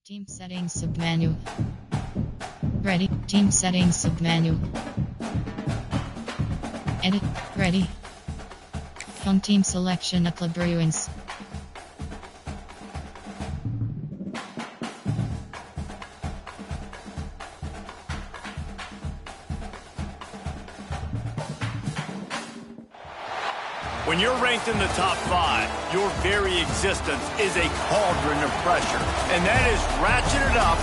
Team settings submenu. Ready. Team settings submenu. Edit. Ready. Home team selection. Club Bruins. When you're ranked in the top 5, your very existence is a cauldron of pressure. And that is ratcheted up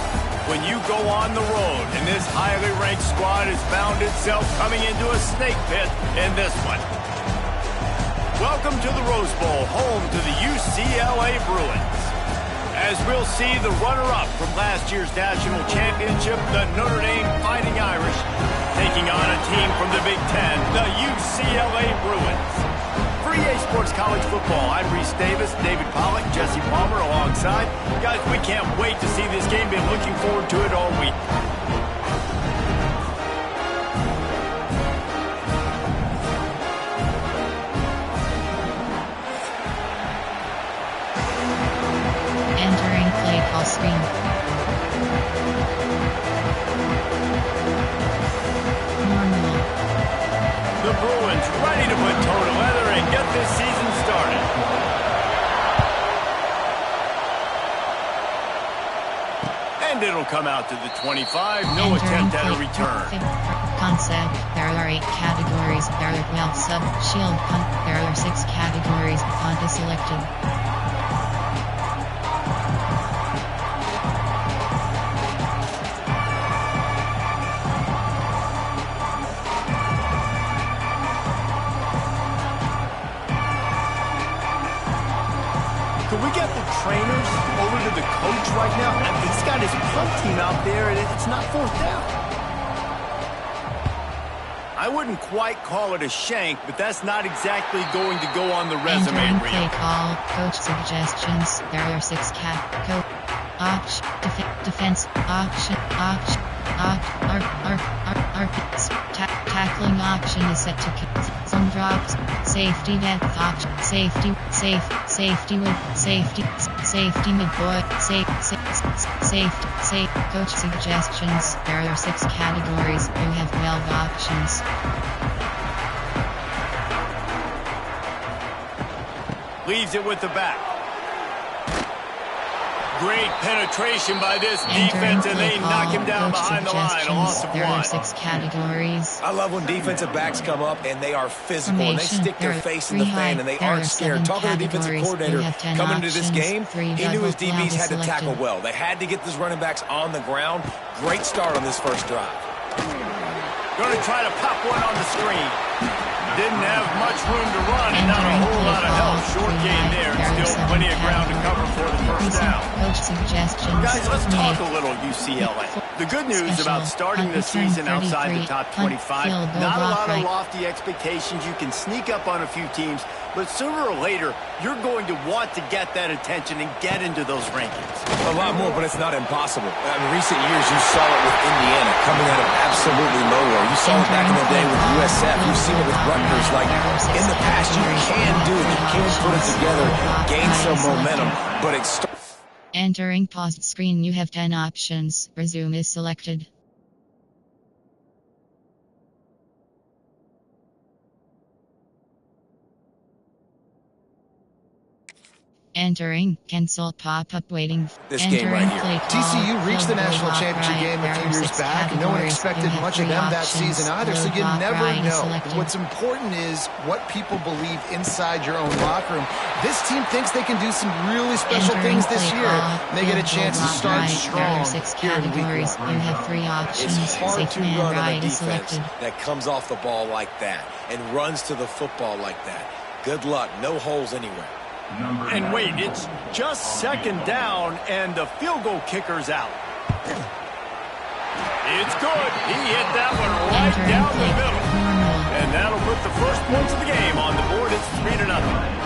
when you go on the road. And this highly ranked squad has found itself coming into a snake pit in this one. Welcome to the Rose Bowl, home to the UCLA Bruins. As we'll see the runner-up from last year's national championship, the Notre Dame Fighting Irish, taking on a team from the Big Ten, the UCLA Bruins. For EA Sports College Football, I'm Reese Davis, David Pollack, Jesse Palmer alongside. Guys, we can't wait to see this game. Been looking forward to it all week. Entering play call screen. Normal. The Bruins ready to put toe to leather and get this season started. And it'll come out to the 25. No attempt at a return. Concept. There are 8 categories. There are 12 sub-shield punt. There are 6 categories. Punt is selected. Could we get the trainers over to the coach right now? He's got his punt team out there, and it's not 4th down. I wouldn't quite call it a shank, but that's not exactly going to go on the resume Entering reel. play call. Coach suggestions. There are 6 defense option tackling option is set to zone drops, safety depth option, safety mid boy, safe coach suggestions. There are 6 categories. You have 12 options. Leaves it with the back. Great penetration by this defense, and they knock him down behind the line. A loss of 1. There are 6 categories. I love when defensive backs come up and they are physical and they stick their face in the fan and they aren't scared. Talking to the defensive coordinator coming into this game, he knew his DBs had to tackle well. They had to get these running backs on the ground. Great start on this first drive. Going to try to pop one on the screen. Didn't have much room to run and not a whole lot of help. Short gain there. Still plenty of ground to cover for the first down. Coach suggestions. Guys, let's talk a little UCLA. The good news about starting the season outside the top 25, not a lot of lofty expectations. You can sneak up on a few teams, but sooner or later, you're going to want to get that attention and get into those rankings. A lot more, but it's not impossible. In recent years, you saw it with Indiana coming out of absolutely nowhere. You saw it back in the day with USF. You've seen it with Rutgers. Like, in the past, you can do it. You can put it together, gain some momentum, but it's... Entering paused screen, you have 10 options. Resume is selected. Entering cancel pop-up waiting. This game right here. TCU reached the national championship game a few years back, and no one expected much of them that season either, so you never know. What's important is what people believe inside your own locker room. This team thinks they can do some really special things this year, and they get a chance to start strong here in week 1. You have 3 options. It's hard to run on a defense selected. that comes off the ball like that and runs to the football like that. Good luck. No holes anywhere. And wait, it's just 2nd down, and the field goal kicker's out. It's good. He hit that one right down the middle. And that'll put the first points of the game on the board. It's 3-0.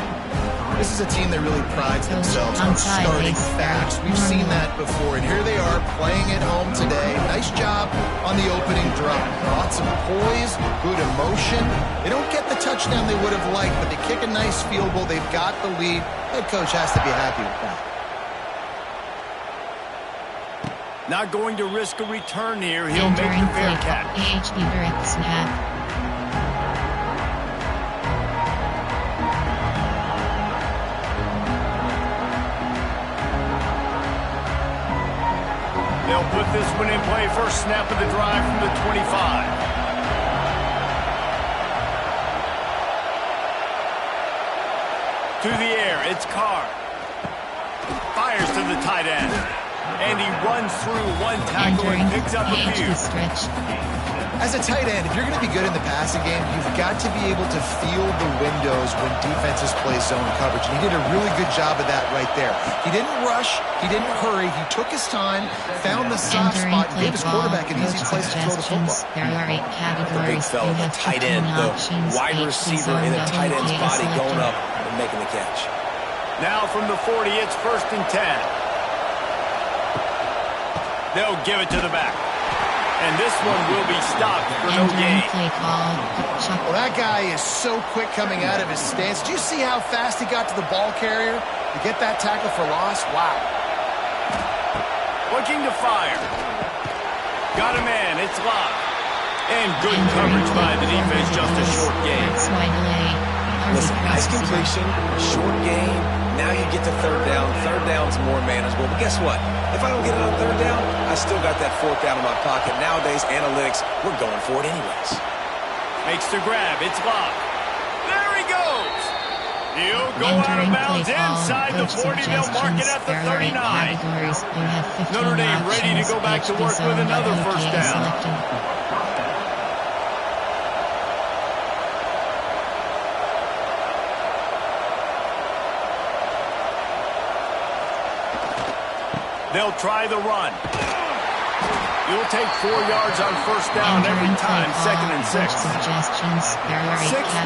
This is a team that really prides themselves on starting fast. We've seen that before, and here they are playing at home today. Nice job on the opening drive. Lots of poise, good emotion. They don't get the touchdown they would have liked, but they kick a nice field goal. They've got the lead. Head coach has to be happy with that. Not going to risk a return here. He'll make the fair catch. AHP direct snap. They'll put this one in play. First snap of the drive from the 25. To the air, it's Carr. Fires to the tight end. And he runs through one tackle and picks up a few. As a tight end, if you're going to be good in the passing game, you've got to be able to feel the windows when defenses play zone coverage. And he did a really good job of that right there. He didn't rush. He didn't hurry. He took his time, found the soft spot, and gave his quarterback an easy place to throw the football. There are 8 categories. The big fella, the tight end, the wide receiver in a tight end's body going up and making the catch. Now from the 40, it's 1st and 10. They'll give it to the back. And this one will be stopped for no gain. Well, that guy is so quick coming out of his stance. Do you see how fast he got to the ball carrier to get that tackle for loss? Wow. Looking to fire. Got a man. It's locked. And good coverage by the defense. Just a short gain. Listen, nice completion, short gain. Now you get to 3rd down. 3rd down's more manageable. But guess what? If I don't get it on 3rd down, I still got that 4th down in my pocket. Nowadays, analytics, we're going for it anyways. Makes the grab. It's locked. There he goes. He'll go out of bounds inside the 40. They'll mark it at the 39. Notre Dame ready to go back to work with another 1st down. They'll try the run. You'll take 4 yards on 1st down every time, 2nd and 6. 6th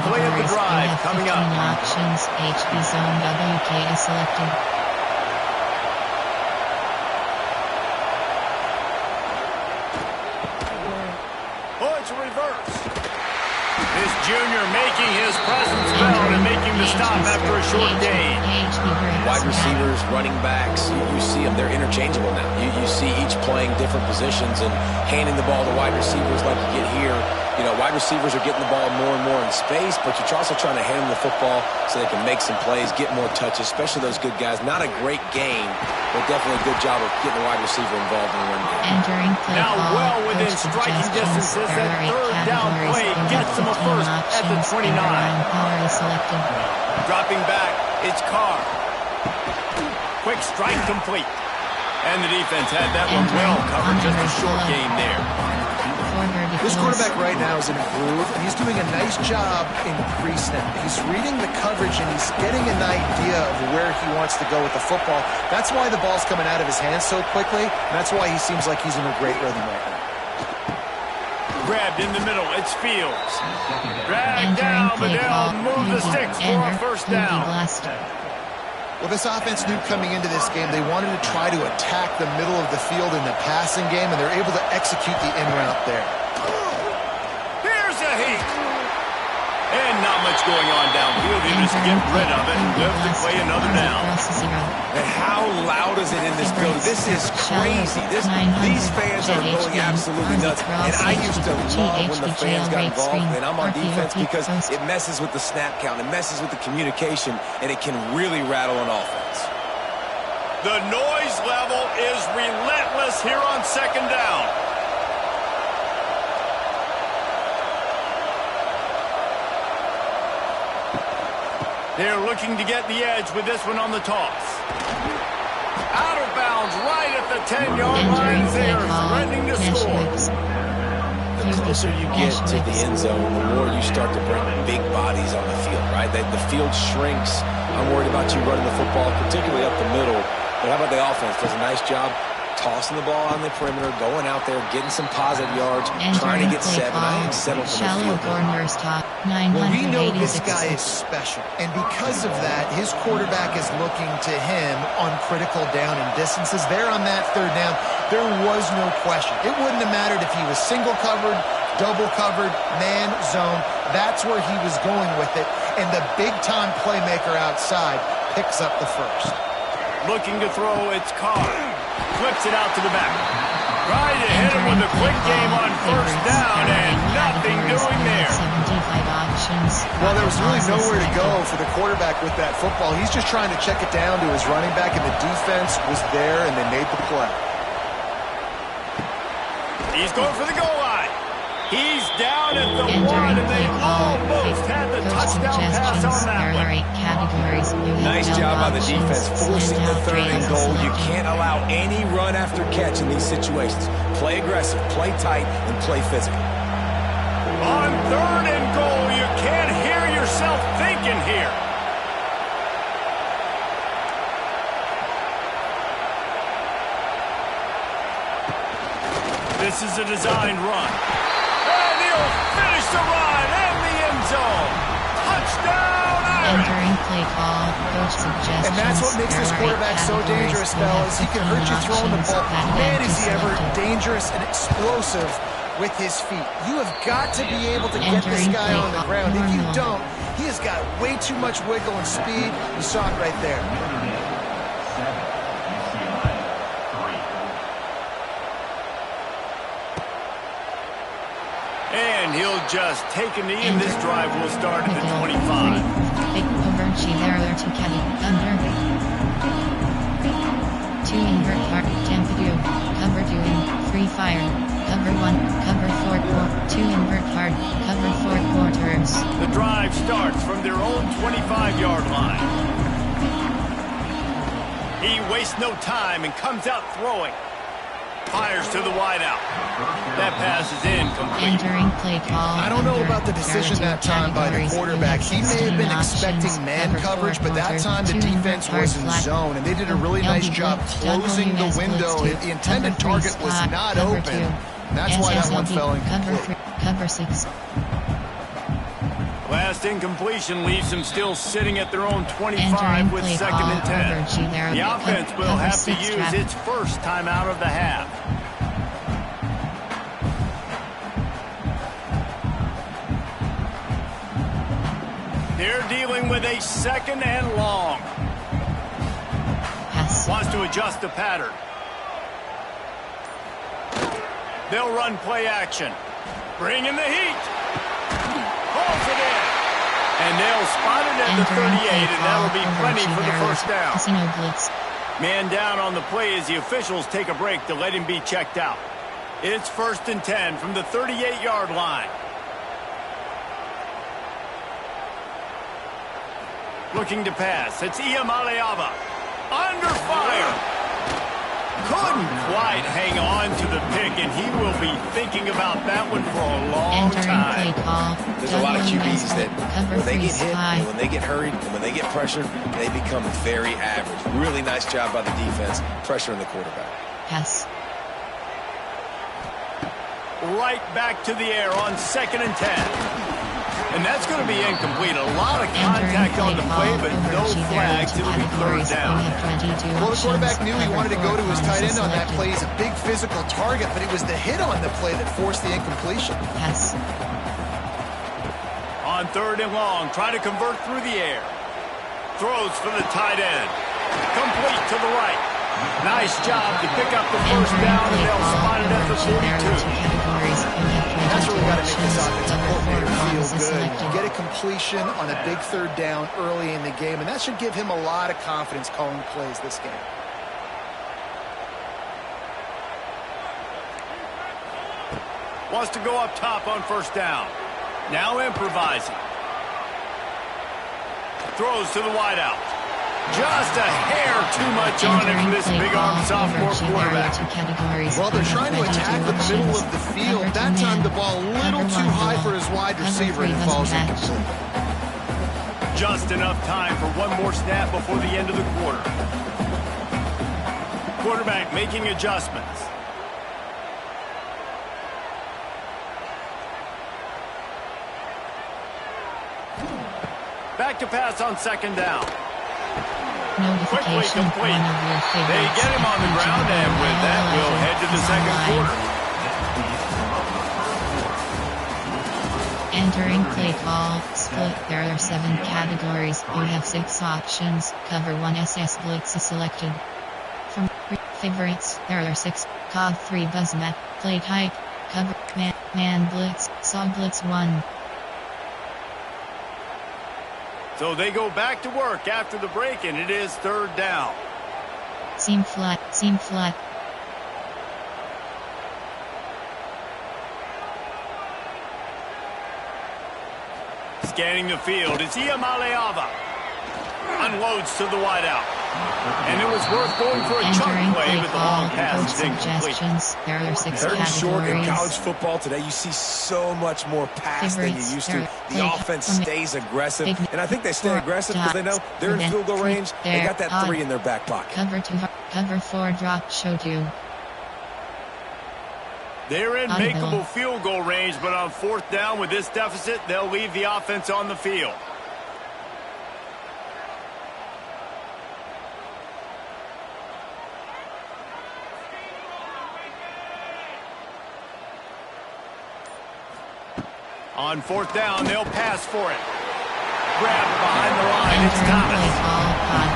play of the drive coming up. Options, HB zone WK is selected. Oh, it's a reverse. This junior making his presence felt and making the stop after a short gain. Wide receivers, running backs, you see them. They're interchangeable now. You see each playing different positions and handing the ball to wide receivers like you get here. You know, wide receivers are getting the ball more and more in space, but you're also trying to hand them the football so they can make some plays, get more touches, especially those good guys. Not a great game, but definitely a good job of getting the wide receiver involved in the run game. Now well within striking distance as that 3rd down play gets them a first at the 29. Dropping back, it's Carr. Quick strike complete. And the defense had that one well covered, just a short gain there. This quarterback right now is in a groove, and he's doing a nice job in pre-snap. He's reading the coverage, and he's getting an idea of where he wants to go with the football. That's why the ball's coming out of his hands so quickly, and that's why he seems like he's in a great rhythm right now. Grabbed in the middle, it's Fields. Dragged down, but they'll move the sticks for a 1st down. Well, this offense knew coming into this game they wanted to try to attack the middle of the field in the passing game, and they're able to execute the in route there. Here's a heat. And not much going on downfield. They just get rid of it and live to play another down. And how loud is it in this building? This is crazy. These fans are going absolutely nuts. And I used to love when the fans got involved, and I'm on defense because it messes with the snap count, it messes with the communication, and it can really rattle an offense. The noise level is relentless here on 2nd down. They're looking to get the edge with this one on the toss. Out of bounds right at the 10-yard line. They are threatening to score. The closer you get to the end zone, the more you start to bring big bodies on the field, right? The field shrinks. I'm worried about you running the football, particularly up the middle. But how about the offense? Does a nice job tossing the ball on the perimeter, going out there, getting some positive yards, trying to get 7. I ain't settled for the field. Well, we know this guy is special, and because of that, his quarterback is looking to him on critical down and distances. There on that 3rd down, there was no question. It wouldn't have mattered if he was single covered, double covered, man, zone. That's where he was going with it, and the big-time playmaker outside picks up the first. Looking to throw, it's Carr. Flips it out to the back. Tried to hit him with a quick game on first down and nothing doing there. 75 options. Well, there was really nowhere to go for the quarterback with that football. He's just trying to check it down to his running back, and the defense was there, and they made the play. He's going for the goal line. He's down at the 1, and they almost had the touchdown pass on that one. Categories. Nice job by the defense, forcing the third and goal. You can't allow any run after catch in these situations. Play aggressive, play tight, and play physical. On third and goal, you can't hear yourself thinking here. This is a designed run. And he'll finish the run in the end zone. Touchdown, Irish! Entering play call, coach suggestions. And that's what makes this quarterback so dangerous, fellas. He can hurt you throwing the ball. Man, is he ever dangerous and explosive with his feet. You have got to be able to get this guy on the ground. If you don't, he has got way too much wiggle and speed. You saw it right there. And he'll just take a knee, and this drive will start at the 25. Big over, there to Kenny, under. 2 invert part, tempo do, cover doing, free fire, cover 1, cover 4, 2 invert part, cover 4 quarters. The drive starts from their own 25-yard line. He wastes no time and comes out throwing. Fires to the wideout. That pass is incomplete. Entering play call. I don't know about the decision that time by the quarterback. He may have been expecting man coverage, but that time the defense was in zone, and they did a really nice job closing the window. The intended target was not open. That's why that one fell incomplete. Cover 6. Last incompletion leaves them still sitting at their own 25 with 2nd and 10. The offense will have to use its first time out of the half. They're dealing with a 2nd and long. Pass. Wants to adjust the pattern. They'll run play action. Bring in the heat. Pulls it in. And they'll spot it at the 38, and that'll be plenty for the first down. Man down on the play as the officials take a break to let him be checked out. It's 1st and 10 from the 38-yard line. Looking to pass. It's Iamaleava. Under fire. Couldn't quite hang on to the pick, and he will be thinking about that one for a long time. There's a lot of QBs that when they get hit, and when they get hurried, and when they get pressured, they become very average. Really nice job by the defense, pressuring the quarterback. Pass. Right back to the air on 2nd and 10. And that's going to be incomplete. A lot of contact on the play, but no flags. It'll be 3rd down. Well, the quarterback knew he wanted to go to his tight end on that play. He's a big physical target, but it was the hit on the play that forced the incompletion. Pass. On 3rd and long, trying to convert through the air. Throws for the tight end. Complete to the right. Nice job to pick up the first down, and they'll spot it at the 42. That's really got to make this offensive coordinator feel good. Get a completion on a big 3rd down early in the game, and that should give him a lot of confidence calling plays this game. Wants to go up top on 1st down. Now improvising. Throws to the wideout. Just a hair too much on him for this big-arm sophomore quarterback. Well, they're trying to attack the middle of the field. That time the ball a little too high for his wide receiver, and he falls incomplete. Just enough time for one more snap before the end of the quarter. Quarterback making adjustments. Back to pass on 2nd down. Quickly complete. They get him on the ground, and with that, we'll head to the 2nd quarter. Entering play call, split. There are 7 categories. You have 6 options. Cover 1 SS blitz is selected. From Favorites, there are 6. Cog 3 Buzzmat, Plate Hike, Cover, Man Blitz, Saw Blitz 1. So they go back to work after the break, and it is 3rd down. Seam flat, seam flat. Scanning the field, it's Iamaleava. Unloads to the wideout. And it was worth going for a chunk play, but the long pass is incomplete. There are 6 Third and short in categories. college football today, you see so much more pass than you used to. The offense stays aggressive, and I think they stay aggressive because they know they're in field goal range. They got that 3 in their back pocket. Cover 4 drop showed you. They're in makeable field goal range, but on 4th down with this deficit, they'll leave the offense on the field. On 4th down, they'll pass for it. Grab behind the line, it's Thomas.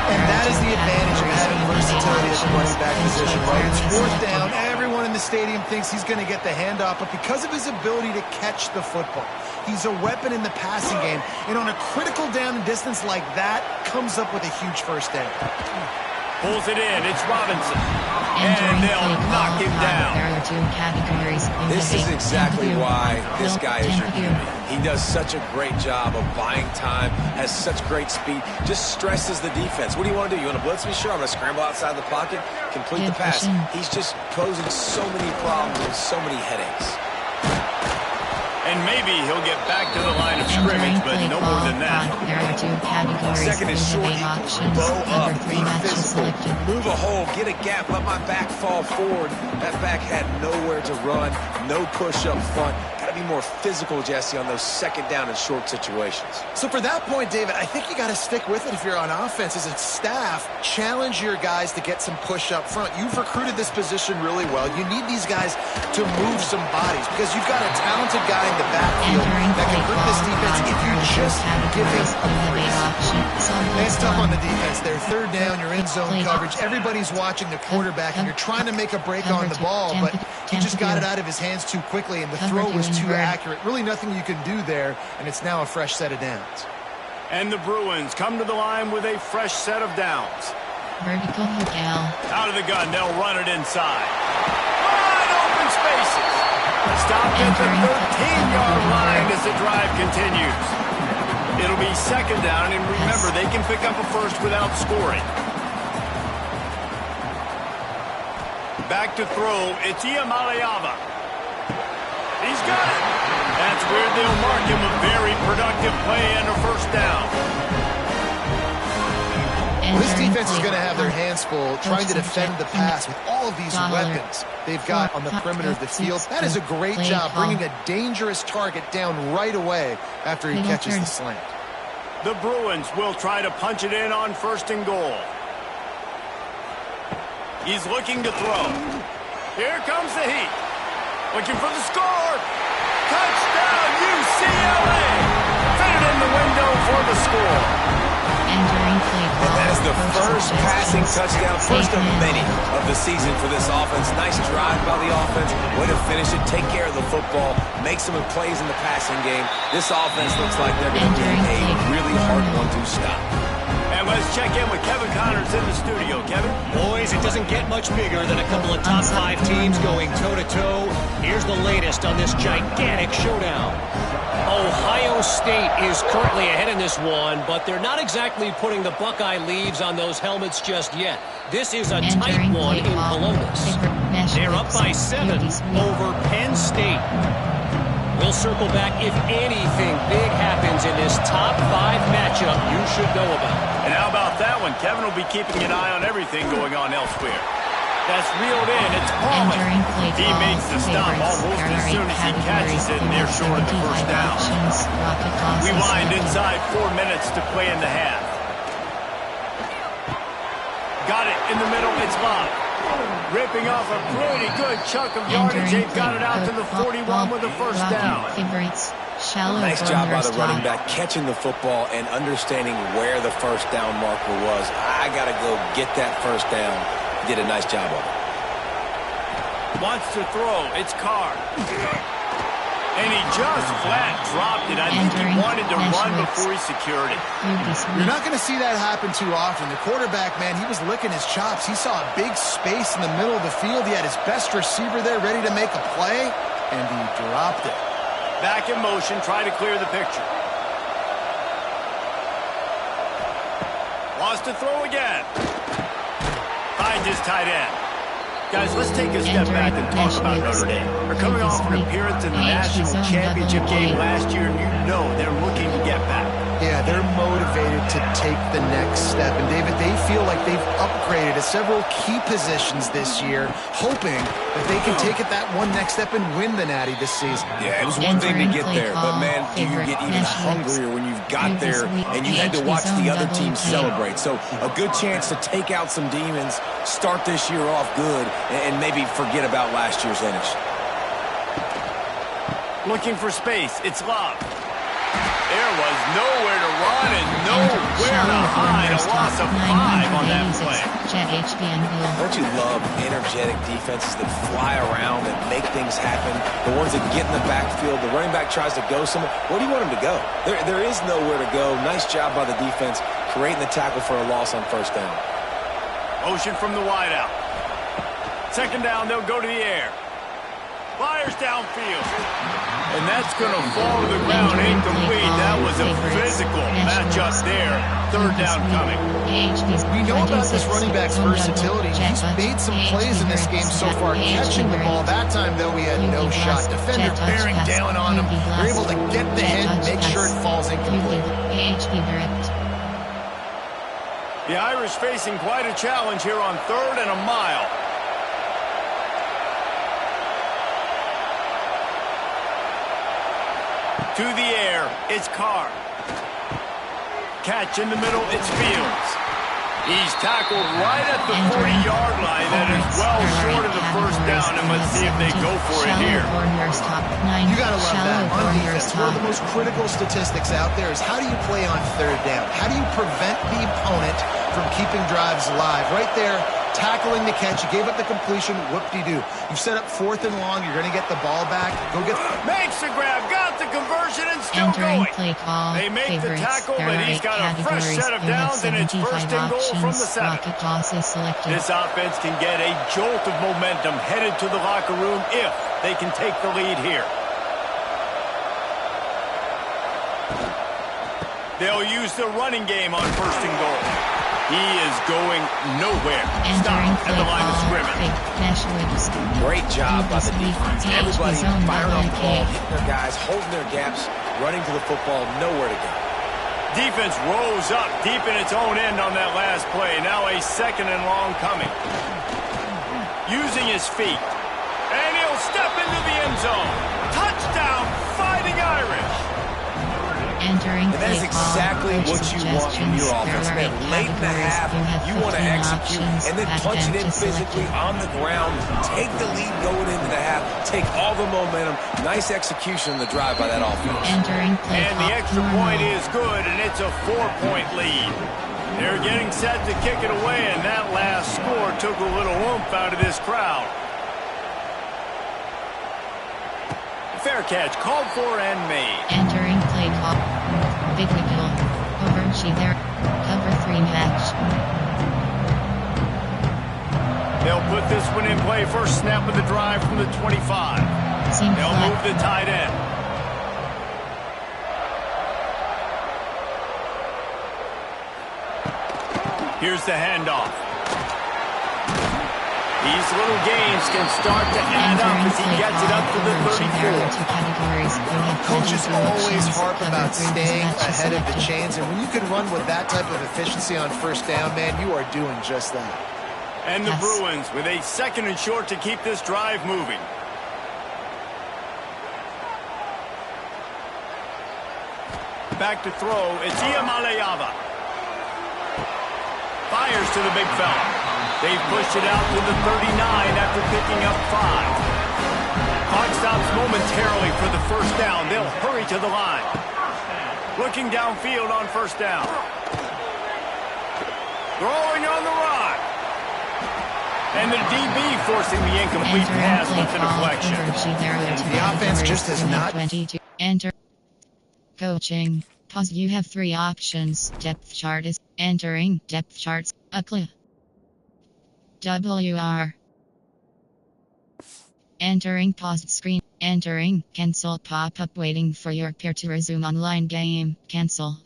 And that is the advantage of having versatility at the running back position, right? It's 4th down. Everyone in the stadium thinks he's going to get the handoff, but because of his ability to catch the football, he's a weapon in the passing game. And on a critical down and distance like that, comes up with a huge first down. Pulls it in, it's Robinson. And they'll knock him down. There are 2 categories. This is exactly why this guy is your unit. He does such a great job of buying time, has such great speed, just stresses the defense. What do you want to do? You want to blitz me? Sure, I'm going to scramble outside the pocket, complete the pass. He's just posing so many problems and so many headaches. And maybe he'll get back to the line of scrimmage, but no more than that. There are 2 categories. 2nd and short, bow up, be physical, selected. move a hole, get a gap, let my back fall forward. That back had nowhere to run, no push up front. Got to be more physical, Jesse, on those 2nd down and short situations. So for that point, David, I think you got to stick with it if you're on offense. As a staff, challenge your guys to get some push up front. You've recruited this position really well. You need these guys to move some bodies because you've got a talented guy in the backfield that can hurt this defense if you just give him a breeze. It's tough on the defense there. 3rd down, you're in zone coverage. Everybody's watching the quarterback, and you're trying to make a break on the ball, but he just got it out of his hands too quickly, and the throw was too accurate. Really nothing you can do there, and it's now a fresh set of downs. And the Bruins come to the line with a fresh set of downs. Vertical hook L. Out of the gun, they'll run it inside. Wide open spaces. Stopped at the 13-yard line as the drive continues. It'll be 2nd down, and remember, they can pick up a first without scoring. Back to throw, it's Iamaleava. He's got it. That's where they'll mark him a very productive play and a first down. Well, this defense is going to have their hands full trying to defend the pass with all of these weapons they've got on the perimeter of the field. That is a great job bringing a dangerous target down right away after he catches the slant. The Bruins will try to punch it in on 1st and goal. He's looking to throw. Here comes the heat. Looking for the score. Touchdown, UCLA! Fitted in the window for the score. And that is the first passing touchdown, first of many of the season for this offense. Nice drive by the offense. Way to finish it, take care of the football, make some plays in the passing game. This offense looks like they're going to be a really hard one to stop. And let's check in with Kevin Connors in the studio. Kevin? Boys, it doesn't get much bigger than a couple of top 5 teams going toe-to-toe. Here's the latest on this gigantic showdown. Ohio State is currently ahead in this one, but they're not exactly putting the Buckeye leaves on those helmets just yet. This is a tight one in Columbus. They're up by 7 over Penn State. We'll circle back if anything big happens in this top 5 matchup you should know about. And how about that one? Kevin will be keeping an eye on everything going on elsewhere. That's reeled in. It's Palmer. He makes the stop almost as soon as he catches it, and they're short of the first down. We wind inside 4 minutes to play in the half. Got it in the middle. It's Love. Ripping off a pretty good chunk of yardage. They've got it out to the 41 with the first down. Nice job by the running back catching the football and understanding where the first down marker was. I got to go get that first down. Did a nice job of it. Wants to throw. It's Carr. And he just flat dropped it. I think he wanted to run before he secured it. You're not going to see that happen too often. The quarterback, man, he was licking his chops. He saw a big space in the middle of the field. He had his best receiver there ready to make a play, and he dropped it. Back in motion, try to clear the picture. Wants to throw again. Finds his tight end. Guys, let's take a step back and talk about Notre Dame. They're coming off an appearance in the national championship game last year, and you know they're looking to get back. Yeah, they're motivated to take the next step. And, David, they feel like they've upgraded at several key positions this year, hoping that they can take it that one next step and win the Natty this season. Yeah, it was one thing to get there, but, man, you get even hungrier when you've got there and you had to watch the other team celebrate. So a good chance to take out some demons, start this year off good, and maybe forget about last year's finish. Looking for space. It's Love. There was nowhere to run and nowhere to hide. A loss of 5 on that play. Don't you love energetic defenses that fly around and make things happen? The ones that get in the backfield, the running back tries to go somewhere. Where do you want him to go? There is nowhere to go. Nice job by the defense creating the tackle for a loss on first down. Motion from the wideout. Second down, they'll go to the air. Fires downfield. And that's going to fall to the ground incomplete. That was a physical matchup there. Third down coming. We know about this running back's versatility. He's made some plays in this game so far, catching the ball. That time, though, he had no shot. Defender bearing down on him. They're able to get the hit and make sure it falls incomplete. The Irish facing quite a challenge here on 3rd and a mile. To the air, it's Carr. Catch in the middle, it's Fields. He's tackled right at the 40-yard line. That is well short of the first down, and let's see if they go for it here. You gotta love that. On defense, one of the most critical statistics out there is how do you play on 3rd down? How do you prevent the opponent from keeping drives alive? Right there, tackling the catch. You gave up the completion. Whoop-de-doo. You've set up 4th and long. You're going to get the ball back. Go get... Makes the grab. Got the conversion and still going. They make the tackle, but he's got a fresh set of downs, and it's 1st and goal from the 7. This offense can get a jolt of momentum headed to the locker room if they can take the lead here. They'll use the running game on 1st and goal. He is going nowhere. Stop at the line of scrimmage. Great job by the defense. Everybody firing off the ball, hitting their guys, holding their gaps, running to the football, nowhere to go. Defense rose up deep in its own end on that last play. Now a 2nd and long coming. Using his feet. And he'll step into the end zone. Touchdown, Fighting Irish. And that's exactly what you want from your offense, man. Late in the half, you want to execute and then punch it in physically on the ground. Take the lead going into the half. Take all the momentum. Nice execution on the drive by that offense. And the extra point is good, and it's a 4-point lead. They're getting set to kick it away, and that last score took a little oomph out of this crowd. Fair catch, called for and made. Entering play call. Big wiggle. Overshe there. Cover 3 match. They'll put this one in play. First snap of the drive from the 25. They'll move the tight end. Here's the handoff. These little games can start to add up as he gets it up to the 34. Coaches always harp about staying ahead of the chains, and when you can run with that type of efficiency on 1st down, man, you are doing just that. And the Bruins with a 2nd and short to keep this drive moving. Back to throw, it's Iamaleava. Fires to the big fella. They've pushed it out to the 39 after picking up 5. Clock stops momentarily for the 1st down. They'll hurry to the line. Looking downfield on 1st down. Throwing on the run. And the DB forcing the incomplete pass with the deflection. The offense just has not... 22. Enter. Coaching. Pause. You have 3 options. Depth chart is entering. Depth charts. UCLA. WR. Entering paused screen. Entering. Cancel pop-up waiting for your peer to resume online game. Cancel.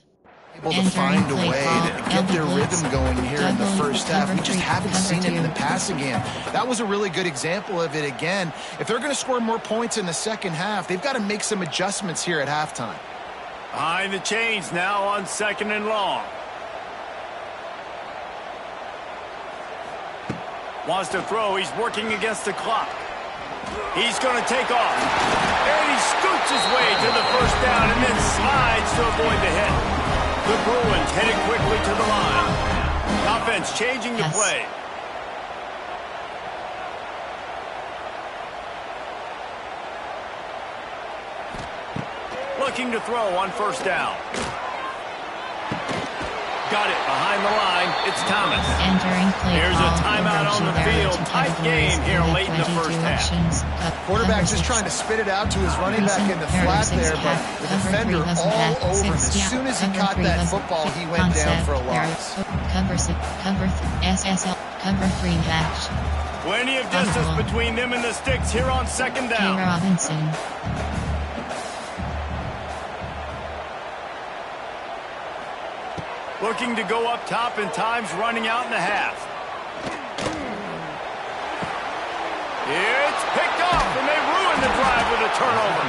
Able to find a way to get their rhythm going here in the first half. We just haven't seen it in the passing game. That was a really good example of it again. If they're going to score more points in the second half, they've got to make some adjustments here at halftime. Behind the chains now on 2nd and long. Wants to throw. He's working against the clock. He's going to take off. And he scoots his way to the first down and then slides to avoid the hit. The Bruins headed quickly to the line. Offense changing the play. Looking to throw on 1st down. Got it behind the line. It's Thomas. Here's a timeout on the field. Tight game here late in the first half. Quarterback just trying to spit it out to his running back in the flat there, but the defender all over him. As soon as he caught that football, he went down for a loss. Cover SSL. Cover 3 match. Plenty of distance between them and the sticks here on 2nd down. Robinson. Looking to go up top, and time's running out in the half. It's picked off, and they ruin the drive with a turnover.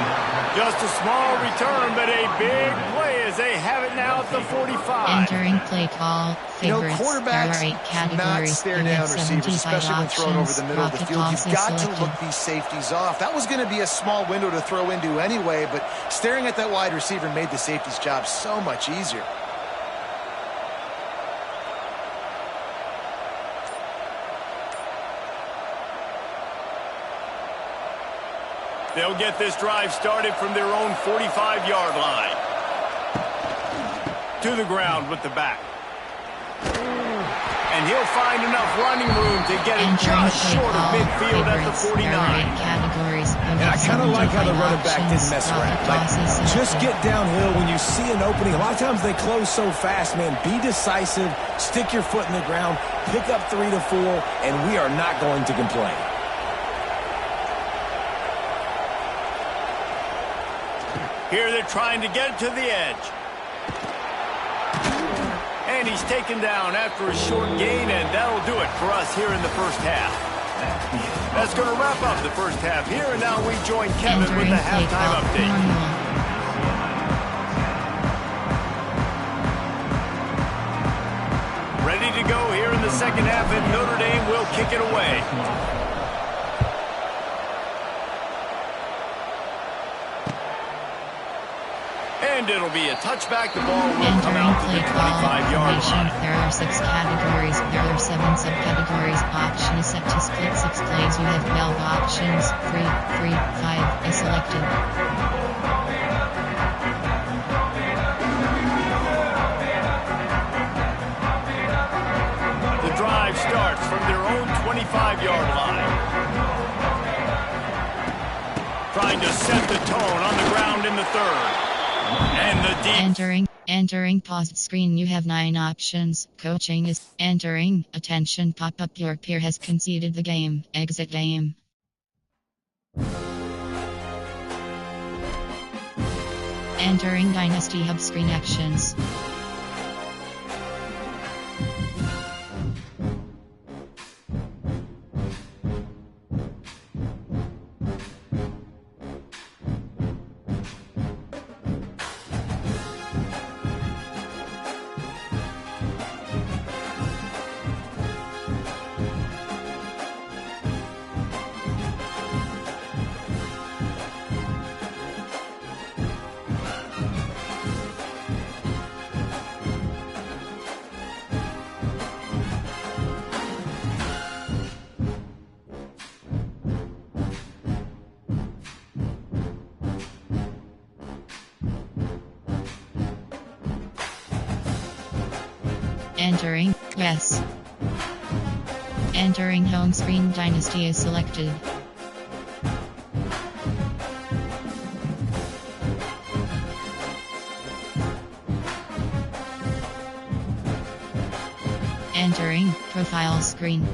Just a small return, but a big play as they have it now at the 45. Entering play call. Favorites. Quarterbacks there are 8 categories. not stare down receivers, especially when thrown over the middle of the field. You've got to look these safeties off. That was going to be a small window to throw into anyway, but staring at that wide receiver made the safety's job so much easier. They'll get this drive started from their own 45-yard line. To the ground with the back. And he'll find enough running room to get it just short of midfield at the 49. And I kind of like how the running back didn't mess around. Like, just get downhill when you see an opening. A lot of times they close so fast, man. Be decisive, stick your foot in the ground, pick up 3 to 4, and we are not going to complain. Here they're trying to get it to the edge. And he's taken down after a short gain, and that'll do it for us here in the first half. That's going to wrap up the first half here, and now we join Kevin with the halftime update. Ready to go here in the second half, and Notre Dame will kick it away. And it'll be a touchback. The ball will come out to the 25-yard line. There are 6 categories. There are 7 subcategories. Option is set to split 6 plays. You have 12 options. 3, 5 is selected. The drive starts from their own 25-yard line. Trying to set the tone on the ground in the 3rd. And the deep. Entering paused screen. You have 9 options. Coaching is entering. Attention pop-up. Your peer has conceded the game. Exit game. Entering Dynasty Hub screen actions. Entering, yes. Entering home screen, dynasty is selected. Entering profile screen.